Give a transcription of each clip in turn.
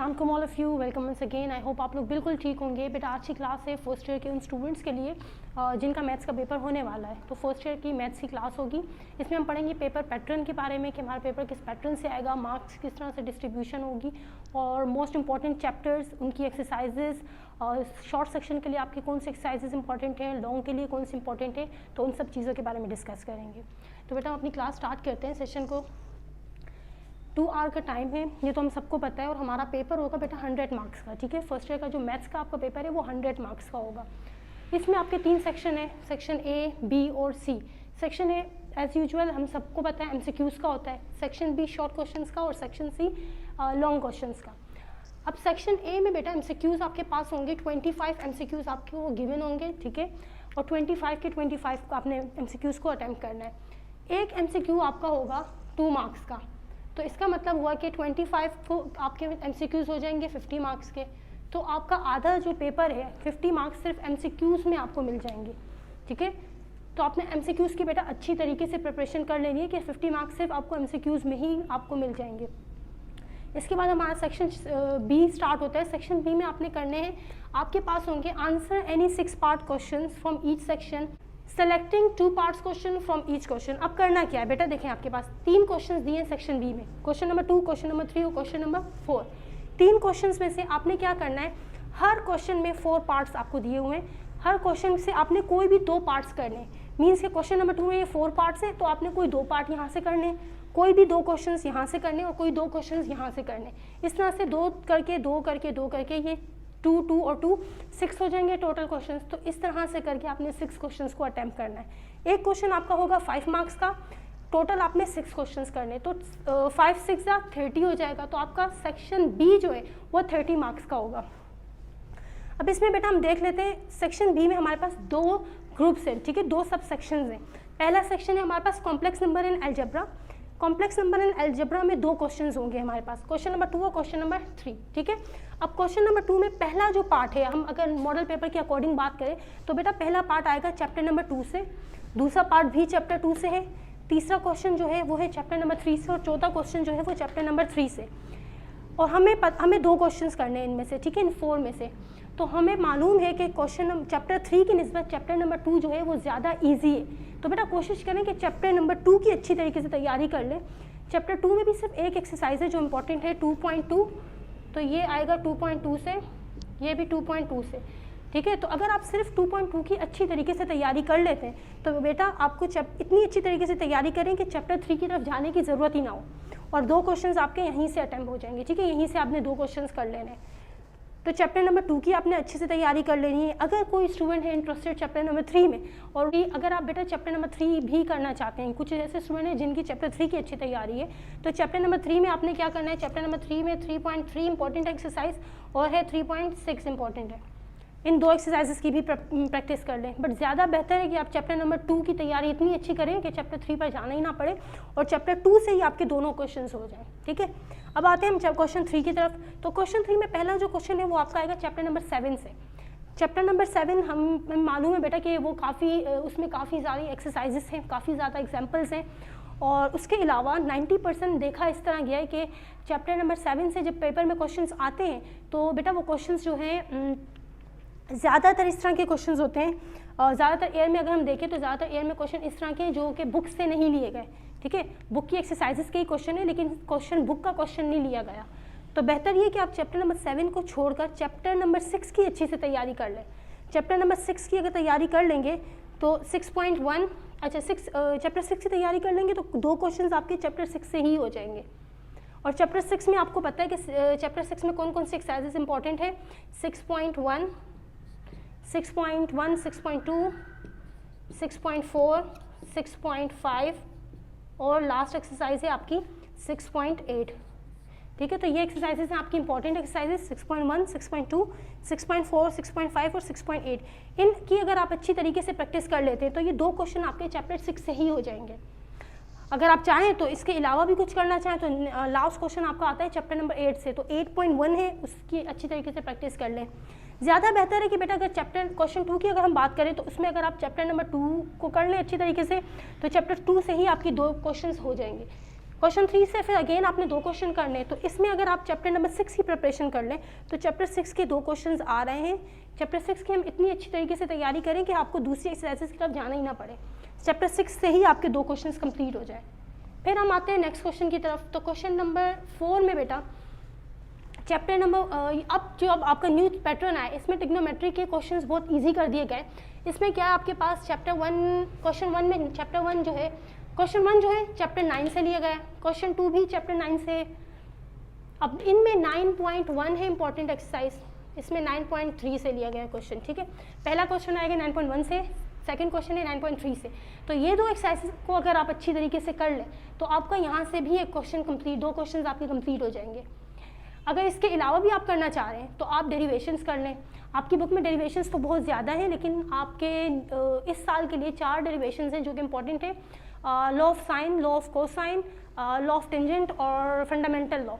अस्सलाम all of you, welcome once again. I hope आप लोग बिल्कुल ठीक होंगे। बेटा आज की क्लास है फर्स्ट ईयर के उन स्टूडेंट्स के लिए जिनका मैथ्स का पेपर होने वाला है। तो फर्स्ट ईयर की मैथ्स की क्लास होगी। इसमें हम पढ़ेंगे पेपर पैटर्न के बारे में कि हमारा पेपर किस पैटर्न से आएगा, मार्क्स किस तरह से डिस्ट्रीब्यूशन होगी, और मोस्ट इंपॉर्टेंट चैप्टर्स, उनकी एक्सरसाइजेज, और शॉर्ट सेक्शन के लिए आपके कौन से एक्सरसाइजेज इंपॉर्टेंट हैं, लॉन्ग के लिए कौन से इंपॉर्टेंट है, तो उन सब चीज़ों के बारे में डिस्कस करेंगे। तो बेटा हम अपनी क्लास स्टार्ट करते हैं। सेशन को 2 आवर का टाइम है, ये तो हम सबको पता है। और हमारा पेपर होगा बेटा 100 मार्क्स का, ठीक है। फर्स्ट ईयर का जो मैथ्स का आपका पेपर है वो 100 मार्क्स का होगा। इसमें आपके 3 सेक्शन है, सेक्शन ए, बी और सी। सेक्शन ए एज़ यूजुअल हम सबको पता है एमसीक्यूज़ का होता है, सेक्शन बी शॉर्ट क्वेश्चंस का और सेक्शन सी लॉन्ग क्वेश्चंस का। अब सेक्शन ए में बेटा एमसीक्यूज़ आपके पास होंगे 25 एमसीक्यूज़ आपके वो गिवन होंगे, ठीक है। और 25 के 25 का आपने एमसीक्यूज़ को अटैम्प्ट करना है। एक एमसीक्यू आपका होगा 2 मार्क्स का, तो इसका मतलब हुआ कि 25 को आपके एमसीक्यूज़ हो जाएंगे 50 मार्क्स के। तो आपका आधा जो पेपर है 50 मार्क्स सिर्फ एमसीक्यूज़ में आपको मिल जाएंगे, ठीक है। तो आपने एमसीक्यूज़ की बेटा अच्छी तरीके से प्रिपरेशन कर लेनी है कि 50 मार्क्स सिर्फ आपको एमसीक्यूज़ में ही आपको मिल जाएंगे। इसके बाद हमारा सेक्शन बी स्टार्ट होता है। सेक्शन बी में आपने करने हैं, आपके पास होंगे answer any 6 part question from each section, selecting 2 parts question from each question. अब करना क्या है बेटा, देखें आपके पास 3 क्वेश्चन दिए हैं सेक्शन बी में, क्वेश्चन नंबर 2, क्वेश्चन नंबर 3 और क्वेश्चन नंबर 4। 3 क्वेश्चन में से आपने क्या करना है, हर क्वेश्चन में 4 पार्ट्स आपको दिए हुए हैं। हर क्वेश्चन से आपने कोई भी 2 पार्ट्स करने हैं। मीन्स के क्वेश्चन नंबर 2 में ये 4 पार्ट्स हैं, तो आपने कोई 2 पार्ट यहाँ से करने, कोई भी 2 क्वेश्चन यहाँ से करने और कोई 2 क्वेश्चन यहाँ से करने। इस तरह से 2 करके 2 करके 2 करके ये 2 2 और 2 6 हो जाएंगे टोटल क्वेश्चंस। तो इस तरह से करके आपने 6 क्वेश्चंस को अटैम्प्ट करना है। एक क्वेश्चन आपका होगा 5 मार्क्स का, टोटल आपने 6 क्वेश्चंस करने, तो 5 6 30 हो जाएगा। तो आपका सेक्शन बी जो है वो 30 मार्क्स का होगा। अब इसमें बेटा हम देख लेते हैं, सेक्शन बी में हमारे पास 2 ग्रुप्स हैं, ठीक है, 2 सब सेक्शंस हैं। पहला सेक्शन है हमारे पास complex number in algebra. Complex number in algebra में 2 क्वेश्चंस होंगे हमारे पास, क्वेश्चन नंबर 2 और क्वेश्चन नंबर 3, ठीक है। अब क्वेश्चन नंबर 2 में पहला जो पार्ट है, हम अगर मॉडल पेपर के अकॉर्डिंग बात करें तो बेटा पहला पार्ट आएगा चैप्टर नंबर 2 से, दूसरा पार्ट भी चैप्टर 2 से है, तीसरा क्वेश्चन जो है वो है चैप्टर नंबर 3 से, और चौथा क्वेश्चन जो है वो चैप्टर नंबर 3 से। और हमें 2 क्वेश्चंस करने हैं इनमें से, ठीक है, इन 4 में से। तो हमें मालूम है कि क्वेश्चन चैप्टर 3 की निस्बत चैप्टर नंबर 2 जो है वो ज़्यादा ईजी है। तो बेटा कोशिश करें कि चैप्टर नंबर 2 की अच्छी तरीके से तैयारी कर लें। चैप्टर 2 में भी सिर्फ एक एक्सरसाइज है जो इम्पोर्टेंट है 2.2, तो ये आएगा 2.2 से, ये भी 2.2 से, ठीक है। तो अगर आप सिर्फ 2.2 की अच्छी तरीके से तैयारी कर लेते हैं तो बेटा आपको इतनी अच्छी तरीके से तैयारी करें कि चैप्टर 3 की तरफ जाने की ज़रूरत ही ना हो, और 2 क्वेश्चंस आपके यहीं से अटैम्प्ट हो जाएंगे, ठीक है। यहीं से आपने 2 क्वेश्चंस कर लेने हैं। तो चैप्टर नंबर 2 की आपने अच्छे से तैयारी कर लेनी है। अगर कोई स्टूडेंट है इंटरेस्टेड चैप्टर नंबर 3 में, और अगर आप बेटा चैप्टर नंबर 3 भी करना चाहते हैं, कुछ ऐसे स्टूडेंट हैं जिनकी चैप्टर 3 की अच्छी तैयारी है, तो चैप्टर नंबर 3 में आपने क्या करना है, चैप्टर नंबर 3 में 3.3 इंपॉर्टेंट एक्सरसाइज और है 3.6 इंपॉर्टेंट है। इन 2 एक्सरसाइजेस की भी प्रैक्टिस कर लें। बट ज़्यादा बेहतर है कि आप चैप्टर नंबर 2 की तैयारी इतनी अच्छी करें कि चैप्टर 3 पर जाना ही ना पड़े और चैप्टर 2 से ही आपके दोनों क्वेश्चंस हो जाएं, ठीक है। अब आते हैं हम क्वेश्चन 3 की तरफ। तो क्वेश्चन 3 में पहला जो क्वेश्चन है वो आपका आएगा चैप्टर नंबर 7 से। चैप्टर नंबर 7 हम मालूम है बेटा कि वो उसमें काफ़ी सारी एक्सरसाइजेस हैं, काफ़ी ज़्यादा एग्जाम्पल्स हैं, और उसके अलावा 90% देखा इस तरह गया है कि चैप्टर नंबर 7 से जब पेपर में क्वेश्चंस आते हैं तो बेटा वो क्वेश्चंस जो हैं ज़्यादातर इस तरह के क्वेश्चंस होते हैं। ज़्यादातर ईयर में अगर हम देखें तो ज़्यादातर ईयर में क्वेश्चन इस तरह के हैं जो कि बुक से नहीं लिए गए, ठीक है। बुक की एक्सरसाइजेस के ही क्वेश्चन है, लेकिन क्वेश्चन बुक का क्वेश्चन नहीं लिया गया। तो बेहतर ये कि आप चैप्टर नंबर 7 को छोड़कर चैप्टर नंबर 6 की अच्छी से तैयारी कर लें। चैप्टर नंबर 6 की अगर तैयारी कर लेंगे तो 6.1 चैप्टर 6 की तैयारी कर लेंगे तो 2 क्वेश्चन आपके चैप्टर 6 से ही हो जाएंगे। और चैप्टर 6 में आपको पता है कि चैप्टर 6 में कौन कौन सी एक्सरसाइजेस इंपॉर्टेंट है, 6.1, 6.1, 6.2, 6.4, 6.5 और लास्ट एक्सरसाइज है आपकी 6.8, ठीक है। तो ये एक्सरसाइजेस हैं आपकी इंपॉर्टेंट एक्सरसाइजेस 6.1, 6.2, 6.4, 6.5 और 6.8। इनकी अगर आप अच्छी तरीके से प्रैक्टिस कर लेते हैं तो ये 2 क्वेश्चन आपके चैप्टर 6 से ही हो जाएंगे। अगर आप चाहें तो इसके अलावा भी कुछ करना चाहें तो लास्ट क्वेश्चन आपका आता है चैप्टर नंबर 8 से, तो 8.1 है, उसकी अच्छी तरीके से प्रैक्टिस कर लें। ज़्यादा बेहतर है कि बेटा अगर चैप्टर क्वेश्चन 2 की अगर हम बात करें तो उसमें अगर आप चैप्टर नंबर 2 को कर लें अच्छी तरीके से तो चैप्टर 2 से ही आपकी 2 क्वेश्चंस हो जाएंगे। क्वेश्चन 3 से फिर अगेन आपने 2 क्वेश्चन करने, तो इसमें अगर आप चैप्टर नंबर 6 की प्रिपरेशन कर लें तो चैप्टर 6 के 2 क्वेश्चंस आ रहे हैं। चैप्टर 6 की हम इतनी अच्छी तरीके से तैयारी करें कि आपको दूसरी एक्सरसाइजेस की तरफ जाना ही ना पड़े, चैप्टर 6 से ही आपके 2 क्वेश्चंस कंप्लीट हो जाए। फिर हम आते हैं नेक्स्ट क्वेश्चन की तरफ। तो क्वेश्चन नंबर 4 में बेटा चैप्टर नंबर अब आपका न्यू पैटर्न आया, इसमें ट्रिग्नोमेट्री के क्वेश्चंस बहुत इजी कर दिए गए। इसमें क्या है आपके पास चैप्टर 1 क्वेश्चन 1 में चैप्टर 1 जो है क्वेश्चन 1 जो है चैप्टर 9 से लिया गया है, क्वेश्चन 2 भी चैप्टर 9 से। अब इनमें 9.1 है इंपॉर्टेंट एक्सरसाइज, इसमें 9.3 से लिया गया है क्वेश्चन, ठीक है। पहला क्वेश्चन आएगा 9.1 से, सेकंड क्वेश्चन है 9.3 से। तो ये 2 एक्सरसाइज को अगर आप अच्छी तरीके से कर लें तो आपका यहाँ से भी एक क्वेश्चन कंप्लीट, 2 क्वेश्चन आपके कंप्लीट हो जाएंगे। अगर इसके अलावा भी आप करना चाह रहे हैं तो आप डेरिवेशंस कर लें। आपकी बुक में डेरिवेशंस तो बहुत ज़्यादा हैं, लेकिन आपके इस साल के लिए 4 डेरिवेशंस हैं जो कि इंपॉर्टेंट है, law of sine, law of cosine, law of tangent और फंडामेंटल लॉ,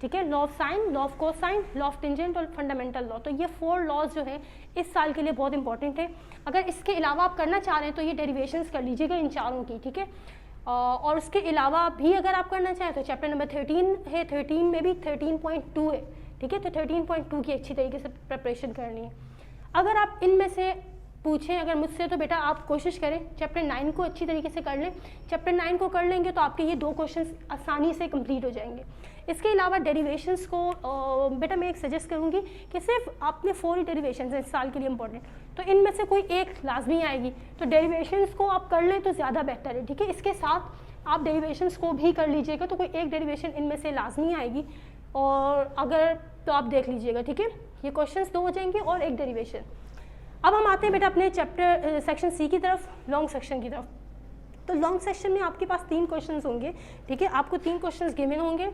ठीक है। Law of sine, law of cosine, law of tangent और फंडामेंटल लॉ, तो ये 4 लॉज जो है इस साल के लिए बहुत इंपॉर्टेंट है। अगर इसके अलावा आप करना चाह रहे हैं तो ये डेरिवेशंस कर लीजिएगा इन चारों की, ठीक है। और उसके अलावा भी अगर आप करना चाहें तो चैप्टर नंबर 13 है, 13 में भी 13.2 है, ठीक है। तो 13.2 की अच्छी तरीके से प्रिपरेशन करनी है। अगर आप इनमें से पूछें अगर मुझसे तो बेटा आप कोशिश करें चैप्टर 9 को अच्छी तरीके से कर लें। चैप्टर 9 को कर लेंगे तो आपके ये 2 क्वेश्चंस आसानी से कंप्लीट हो जाएंगे। इसके अलावा डेरिवेशंस को बेटा मैं एक सजेस्ट करूँगी कि सिर्फ आपने 4 ही डेरिवेशंस हैं इस साल के लिए इंपॉर्टेंट, तो इनमें से कोई एक लाजमी आएगी, तो डेरिवेशंस को आप कर लें तो ज़्यादा बेहतर है, ठीक है। इसके साथ आप डेरिवेशंस को भी कर लीजिएगा, तो कोई एक डेरिवेशन इनमें से लाजमी आएगी, और अगर तो आप देख लीजिएगा, ठीक है। ये क्वेश्चंस 2 हो जाएंगे और एक डेरिवेशन। अब हम आते हैं बेटा अपने चैप्टर सेक्शन सी की तरफ, लॉन्ग सेक्शन की तरफ। तो लॉन्ग सेक्शन में आपके पास 3 क्वेश्चंस होंगे, ठीक है। आपको 3 क्वेश्चंस गिवन होंगे,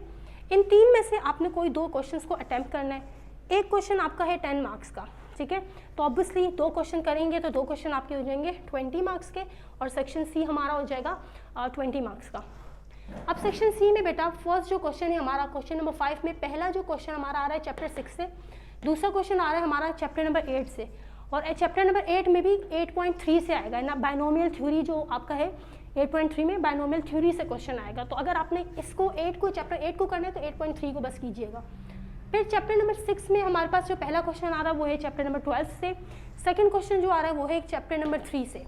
इन 3 में से आपने कोई 2 क्वेश्चंस को अटैम्प्ट करना है। एक क्वेश्चन आपका है 10 मार्क्स का, ठीक है। तो ऑब्वियसली 2 क्वेश्चन करेंगे तो 2 क्वेश्चन आपके हो जाएंगे 20 मार्क्स के, और सेक्शन सी हमारा हो जाएगा 20 मार्क्स का। अब सेक्शन सी में बेटा फर्स्ट जो क्वेश्चन है हमारा क्वेश्चन नंबर 5 में, पहला जो क्वेश्चन हमारा आ रहा है चैप्टर 6 से, दूसरा क्वेश्चन आ रहा है हमारा चैप्टर नंबर 8 से, और चैप्टर नंबर 8 में भी 8.3 से आएगा ना। बाइनोमियल थ्योरी जो आपका है 8.3 में बाइनोमियल थ्योरी से क्वेश्चन आएगा। तो अगर आपने इसको चैप्टर 8 को करना है तो 8.3 को बस कीजिएगा। फिर चैप्टर नंबर 6 में हमारे पास जो पहला क्वेश्चन आ रहा है वो है चैप्टर नंबर 12 से, सेकंड क्वेश्चन जो आ रहा है वो है चैप्टर नंबर 3 से।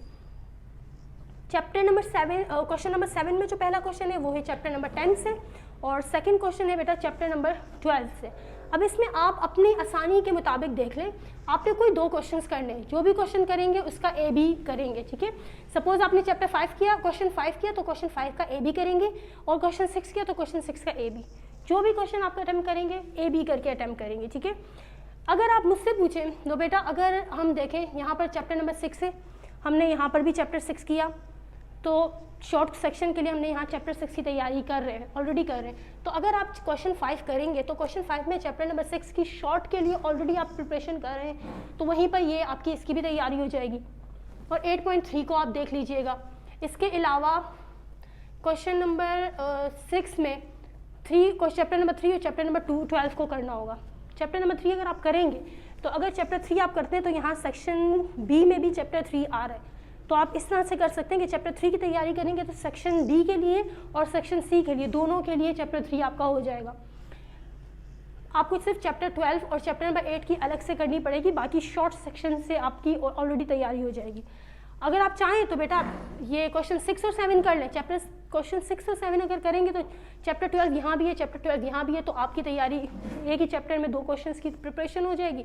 चैप्टर नंबर 7 क्वेश्चन नंबर 7 में जो पहला क्वेश्चन है वो है चैप्टर नंबर 10 से, और सेकंड क्वेश्चन है बेटा चैप्टर नंबर 12 से। अब इसमें आप अपनी आसानी के मुताबिक देख लें, आपने कोई 2 क्वेश्चंस करने हैं, जो भी क्वेश्चन करेंगे उसका ए बी करेंगे, ठीक है। सपोज आपने चैप्टर 5 किया, क्वेश्चन 5 किया तो क्वेश्चन 5 का ए बी करेंगे, और क्वेश्चन 6 किया तो क्वेश्चन 6 का ए बी, जो भी क्वेश्चन आप अटैम्प्ट करेंगे ए बी करके अटैम्प्ट करेंगे, ठीक है। अगर आप मुझसे पूछें तो बेटा अगर हम देखें यहाँ पर चैप्टर नंबर 6 है, हमने यहाँ पर भी चैप्टर 6 किया, तो शॉर्ट सेक्शन के लिए हमने यहाँ चैप्टर 6 की तैयारी कर रहे हैं, ऑलरेडी कर रहे हैं। तो अगर आप क्वेश्चन 5 करेंगे तो क्वेश्चन 5 में चैप्टर नंबर 6 की शॉर्ट के लिए ऑलरेडी आप प्रिपरेशन कर रहे हैं, तो वहीं पर ये आपकी इसकी भी तैयारी हो जाएगी। और 8.3 को आप देख लीजिएगा। इसके अलावा क्वेश्चन नंबर 6 में चैप्टर नंबर 3 और चैप्टर नंबर 12 को करना होगा। चैप्टर नंबर 3 अगर आप करेंगे तो अगर चैप्टर 3 आप करते हैं तो यहाँ सेक्शन बी में भी चैप्टर 3 आ रहा है, तो आप इस तरह से कर सकते हैं कि चैप्टर 3 की तैयारी करेंगे तो सेक्शन डी के लिए और सेक्शन सी के लिए, दोनों के लिए चैप्टर 3 आपका हो जाएगा। आपको सिर्फ चैप्टर 12 और चैप्टर नंबर 8 की अलग से करनी पड़ेगी, बाकी शॉर्ट सेक्शन से आपकी ऑलरेडी तैयारी हो जाएगी। अगर आप चाहें तो बेटा ये क्वेश्चन 6 और 7 कर लें। क्वेश्चन 6 और 7 अगर करेंगे तो चैप्टर 12 यहाँ भी है, चैप्टर 12 यहाँ भी है, तो आपकी तैयारी एक ही चैप्टर में 2 क्वेश्चंस की प्रिपरेशन हो जाएगी।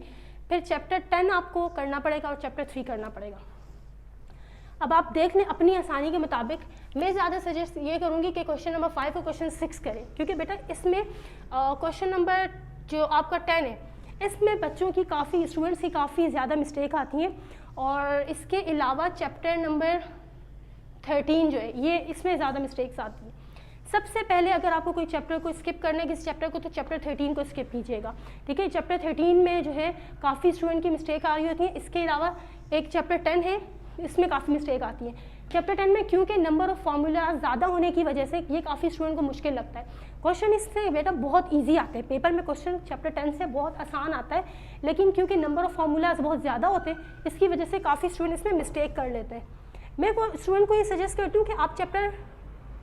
फिर चैप्टर 10 आपको करना पड़ेगा और चैप्टर 3 करना पड़ेगा। अब आप देख लें अपनी आसानी के मुताबिक। मैं ज़्यादा सजेस्ट ये करूँगी कि क्वेश्चन नंबर 5 और क्वेश्चन 6 करें, क्योंकि बेटा इसमें क्वेश्चन नंबर जो आपका 10 है इसमें बच्चों की काफ़ी स्टूडेंट्स की काफ़ी ज़्यादा मिस्टेक आती हैं, और इसके अलावा चैप्टर नंबर 13 जो है ये इसमें ज़्यादा मिस्टेक्स आती हैं। सबसे पहले अगर आपको कोई चैप्टर को स्किप करना है किसी चैप्टर को, तो चैप्टर 13 को स्किप कीजिएगा, ठीक है। चैप्टर 13 में जो है काफ़ी स्टूडेंट की मिस्टेक आ रही होती है। इसके अलावा एक चैप्टर 10 है, इसमें काफ़ी मिस्टेक आती है। चैप्टर 10 में क्योंकि नंबर ऑफ फार्मूला ज़्यादा होने की वजह से ये काफ़ी स्टूडेंट को मुश्किल लगता है। क्वेश्चन इससे बेटा बहुत इजी आते हैं, पेपर में क्वेश्चन चैप्टर 10 से बहुत आसान आता है, लेकिन क्योंकि नंबर ऑफ फार्मूलाज बहुत ज़्यादा होते हैं इसकी वजह से काफ़ी स्टूडेंट इसमें मिस्टेक कर लेते हैं। मैं स्टूडेंट को ये सजेस्ट करती हूँ कि आप चैप्टर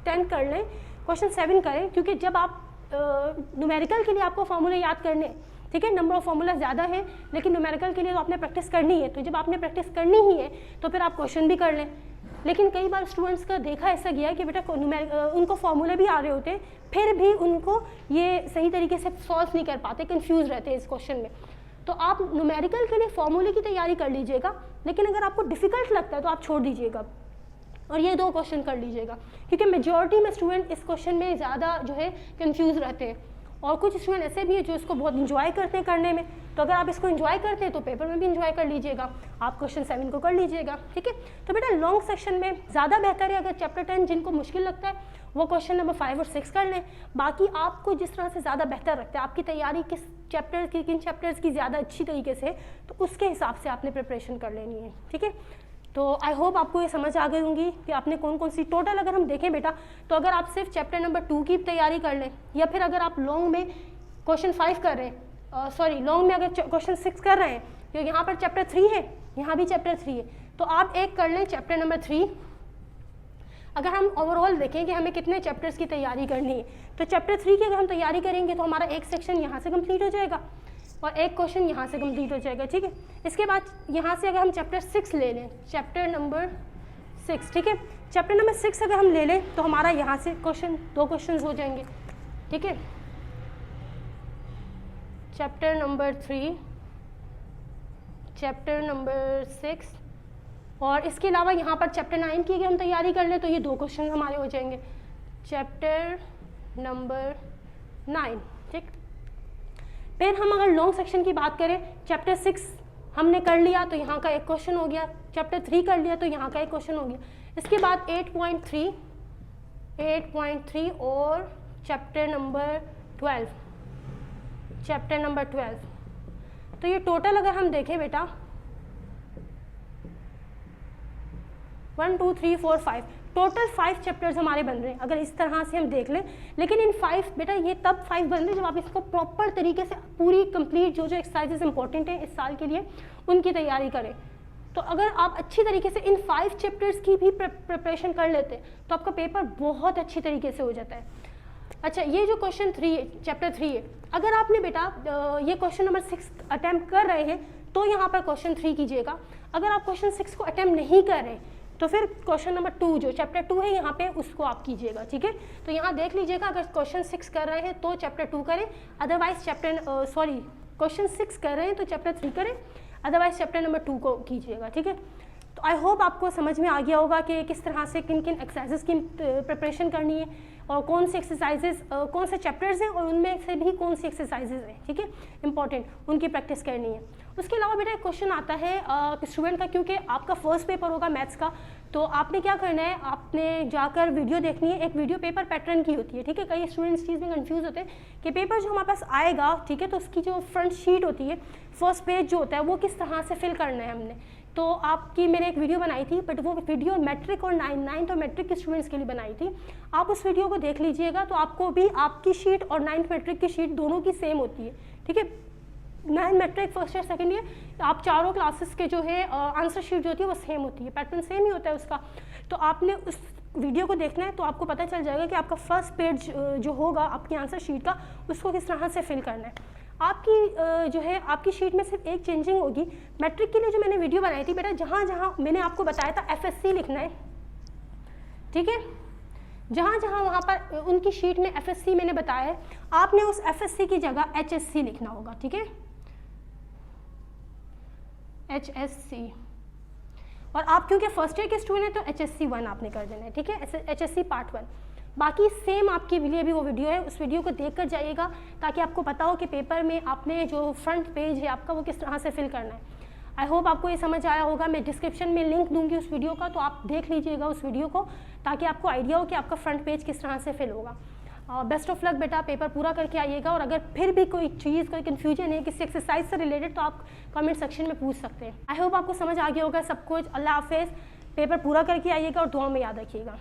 10 कर लें, क्वेश्चन 7 करें, क्योंकि जब आप न्यूमेरिकल के लिए आपको फॉर्मूले याद करने, ठीक है, नंबर ऑफ फॉर्मूला ज़्यादा है, लेकिन न्यूमेरिकल के लिए तो आपने प्रैक्टिस करनी है, तो जब आपने प्रैक्टिस करनी ही है तो फिर आप क्वेश्चन भी कर लें। लेकिन कई बार स्टूडेंट्स का देखा ऐसा गया है कि बेटा उनको फॉर्मूले भी आ रहे होते हैं, फिर भी उनको ये सही तरीके से सॉल्व नहीं कर पाते, कंफ्यूज रहते हैं इस क्वेश्चन में। तो आप न्यूमेरिकल के लिए फॉर्मूले की तैयारी कर लीजिएगा, लेकिन अगर आपको डिफ़िकल्ट लगता है तो आप छोड़ दीजिएगा और ये 2 क्वेश्चन कर लीजिएगा, क्योंकि मेजॉरिटी में स्टूडेंट इस क्वेश्चन में ज़्यादा जो है कंफ्यूज रहते हैं, और कुछ स्टूडेंट ऐसे भी है जो इसको बहुत इंजॉय करते हैं करने में। तो अगर आप इसको इंजॉय करते हैं तो पेपर में भी इंजॉय कर लीजिएगा, आप क्वेश्चन 7 को कर लीजिएगा, ठीक है। तो बेटा लॉन्ग सेक्शन में ज़्यादा बेहतर है अगर चैप्टर 10 जिनको मुश्किल लगता है वो क्वेश्चन नंबर 5 और 6 कर लें। बाकी आपको जिस तरह से ज़्यादा बेहतर लगता है, आपकी तैयारी किस चैप्टर की, किन चैप्टर्स की ज़्यादा अच्छी तरीके से, तो उसके हिसाब से आपने प्रिपरेशन कर लेनी है, ठीक है। तो आई होप आपको ये समझ आ गई होंगी कि आपने कौन कौन सी, टोटल अगर हम देखें बेटा, तो अगर आप सिर्फ चैप्टर नंबर 2 की तैयारी कर लें, या फिर अगर आप लॉन्ग में क्वेश्चन 5 कर रहे हैं, सॉरी लॉन्ग में अगर क्वेश्चन 6 कर रहे हैं, तो यहाँ पर चैप्टर 3 है, यहाँ भी चैप्टर 3 है, तो आप एक कर लें चैप्टर नंबर 3। अगर हम ओवरऑल देखें कि हमें कितने चैप्टर्स की तैयारी करनी है, तो चैप्टर 3 की अगर हम तैयारी करेंगे तो हमारा एक सेक्शन यहाँ से कंप्लीट हो जाएगा और एक क्वेश्चन यहाँ से कंप्लीट हो जाएगा, ठीक है। इसके बाद यहाँ से अगर हम चैप्टर 6 ले लें, चैप्टर नंबर 6, ठीक है, चैप्टर नंबर 6 अगर हम ले लें तो हमारा यहाँ से 2 क्वेश्चन हो जाएंगे, ठीक है। चैप्टर नंबर 3, चैप्टर नंबर 6, और इसके अलावा यहाँ पर चैप्टर 9 की अगर हम तैयारी कर लें तो ये 2 क्वेश्चन हमारे हो जाएंगे, चैप्टर नंबर 9, ठीक। फिर हम अगर लॉन्ग सेक्शन की बात करें, चैप्टर 6 हमने कर लिया तो यहाँ का एक क्वेश्चन हो गया, चैप्टर 3 कर लिया तो यहाँ का एक क्वेश्चन हो गया। इसके बाद 8.3 और चैप्टर नंबर 12, चैप्टर नंबर 12, तो ये टोटल अगर हम देखें बेटा 1 2 3 4 5, टोटल 5 चैप्टर्स हमारे बन रहे हैं अगर इस तरह से हम देख लें। लेकिन इन 5 बेटा ये तब 5 बन रहे हैं जब आप इसको प्रॉपर तरीके से पूरी कंप्लीट जो एक्सरसाइजेस इंपॉर्टेंट हैं इस साल के लिए उनकी तैयारी करें। तो अगर आप अच्छी तरीके से इन 5 चैप्टर्स की भी प्रिपरेशन कर लेते हैं तो आपका पेपर बहुत अच्छी तरीके से हो जाता है। अच्छा, ये जो क्वेश्चन 3 है, चैप्टर 3 है, अगर आपने बेटा ये क्वेश्चन नंबर 6 अटैम्प्ट कर रहे हैं तो यहाँ पर क्वेश्चन 3 कीजिएगा। अगर आप क्वेश्चन 6 को अटैम्प्ट नहीं कर रहे तो फिर क्वेश्चन नंबर 2 जो चैप्टर 2 है यहाँ पे उसको आप कीजिएगा, ठीक है। तो यहाँ देख लीजिएगा, अगर क्वेश्चन 6 कर रहे हैं तो चैप्टर 2 करें, अदरवाइज क्वेश्चन 6 कर रहे हैं तो चैप्टर 3 करें, अदरवाइज चैप्टर नंबर 2 को कीजिएगा, ठीक है। तो आई होप आपको समझ में आ गया होगा कि किस तरह से किन किन एक्सरसाइजेस की प्रिपरेशन करनी है और कौन सी एक्सरसाइजेस कौन से चैप्टर्स हैं और उनमें से भी कौन सी एक्सरसाइजेस हैं, ठीक है, इंपॉर्टेंट, उनकी प्रैक्टिस करनी है। उसके अलावा बेटा एक क्वेश्चन आता है स्टूडेंट का, क्योंकि आपका फर्स्ट पेपर होगा मैथ्स का, तो आपने क्या करना है, आपने जाकर वीडियो देखनी है। एक वीडियो पेपर पैटर्न की होती है, ठीक है। कई स्टूडेंट्स चीज़ में कंफ्यूज होते हैं कि पेपर जो हमारे पास आएगा, ठीक है, तो उसकी जो फ्रंट शीट होती है, फर्स्ट पेज जो होता है वो किस तरह से फिल करना है हमने, तो आपकी मैंने एक वीडियो बनाई थी, बट वो वीडियो मैट्रिक और 9th और मैट्रिक के स्टूडेंट्स के लिए बनाई थी। आप उस वीडियो को देख लीजिएगा तो आपको भी आपकी शीट और 9th मैट्रिक की शीट दोनों की सेम होती है, ठीक है। 9th matric first year second year आप चारों क्लासेस के जो है आंसर शीट जो होती है वो सेम होती है, पैटर्न सेम ही होता है उसका। तो आपने उस वीडियो को देखना है तो आपको पता चल जाएगा कि आपका फर्स्ट पेज जो होगा आपकी आंसर शीट का, उसको किस तरह से फिल करना है। आपकी जो है आपकी शीट में सिर्फ एक चेंजिंग होगी। मैट्रिक के लिए जो मैंने वीडियो बनाई थी बेटा, जहाँ जहाँ मैंने आपको बताया था FSC लिखना है, ठीक है, जहाँ जहाँ वहाँ पर उनकी शीट में FSC मैंने बताया है, आपने उस FSC की जगह HSC लिखना होगा, ठीक है, HSC। और आप क्योंकि फर्स्ट ईयर के स्टूडेंट हैं तो HSC 1 आपने कर देना है, ठीक है, HSC पार्ट 1। बाकी सेम आपके लिए भी वो वीडियो है, उस वीडियो को देख कर जाइएगा ताकि आपको पता हो कि पेपर में आपने जो फ्रंट पेज है आपका वो किस तरह से फिल करना है। आई होप आपको ये समझ आया होगा। मैं डिस्क्रिप्शन में लिंक दूंगी उस वीडियो का, तो आप देख लीजिएगा उस वीडियो को ताकि आपको आइडिया हो कि आपका फ्रंट पेज किस तरह से फिल होगा। बेस्ट ऑफ लक बेटा, पेपर पूरा करके आइएगा। और अगर फिर भी कोई चीज़, कोई कन्फ्यूजन है किसी एक्सरसाइज से रिलेटेड, तो आप कमेंट सेक्शन में पूछ सकते हैं। आई होप आपको समझ आ गया होगा सब कुछ। अल्लाह हाफिज़, पेपर पूरा करके आइएगा और दुआ में याद रखिएगा।